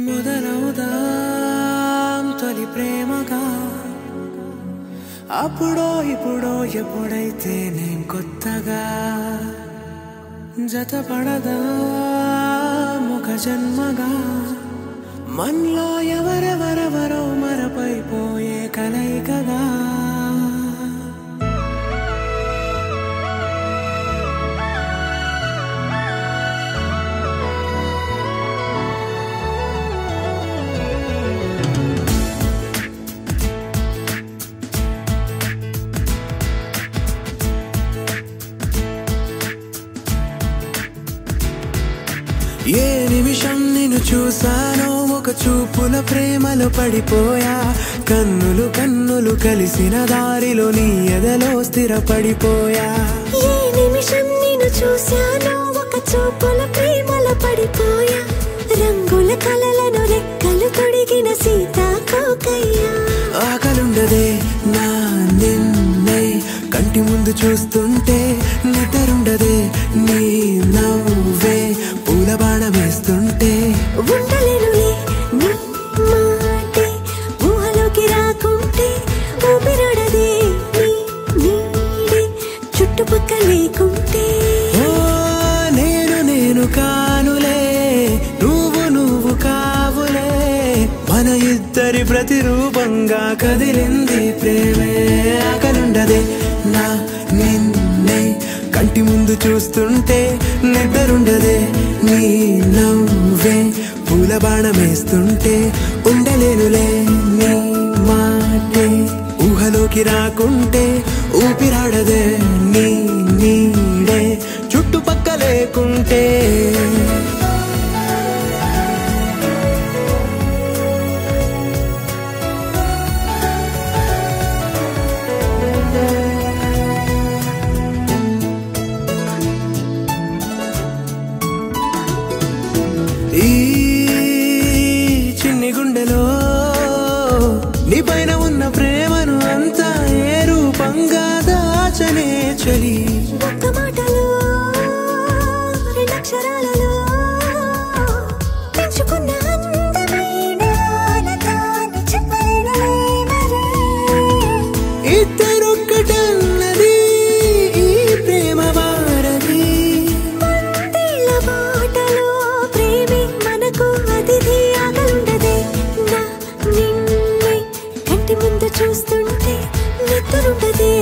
మొదలవుదాం తొలి ప్రేమగా అప్పుడో ఇప్పుడో ఎప్పుడైతే నేను కొత్తగా జతపడదా ఒక జన్మగా మనలో ఎవరెవరెవరో మరపైపోయే కలయికగా ఏ నిమిషం నిన్ను చూసానో ఒక చూపుల ప్రేమలో పడిపోయా కన్నులు కన్నులు కలిసిన దారిలో నీ ఎదలో స్థిరపడిపోయా ఏ నిమిషం నిన్ను చూసానో ఒక చూపుల ప్రేమలో పడిపోయా రంగుల కలలను రెక్కలు తొడిగిన సీతాకోకయ్యా ఆకలుండదే నా నిన్నే కంటి ముందు చూస్తుంటే నిద్రుండదే నీ నవ్వే పూల బాణం వేస్తుంటే ఉండలేనులే నీ మాటే ఊహలోకి రాకుంటే ఊపిరాడదే నీ నీడే చుట్టుపక్కల లేకుంటే నేను కానులే నువ్వు కావులే మన ఇద్దరి ప్రతిరూపంగా కదిలింది ప్రేమే ఆకలుండదే నా నిన్నే కంటి ముందు చూస్తుంటే నిద్రుండదే నీ నవ్వే పూల బాణం వేస్తుంటే ఉండలేనులే నీ మాటే ఊహలోకి రాకుంటే ఊపిరాడదే నీ నీడే చుట్టుపక్క లేకుంటే ఈ చిన్ని గుండెలో నీ పైన ఉన్న ప్రేమను అంతా ఏ రూపంగా దాచనే చలి ఒక్క మాటలో రెండక్షరాలలో పెంచుకున్న అందమైన ఆనందాన్ని చెప్పలేనులే మరి ఇద్దరొక్కటన్నది ఈ ప్రేమ వారది మందిళ్ళ బాటలో ప్రేమే మనకు అతిథి ఆగలుండదే నా నిన్నే కంటి ముందు చూస్తుంటే నిద్రుండదే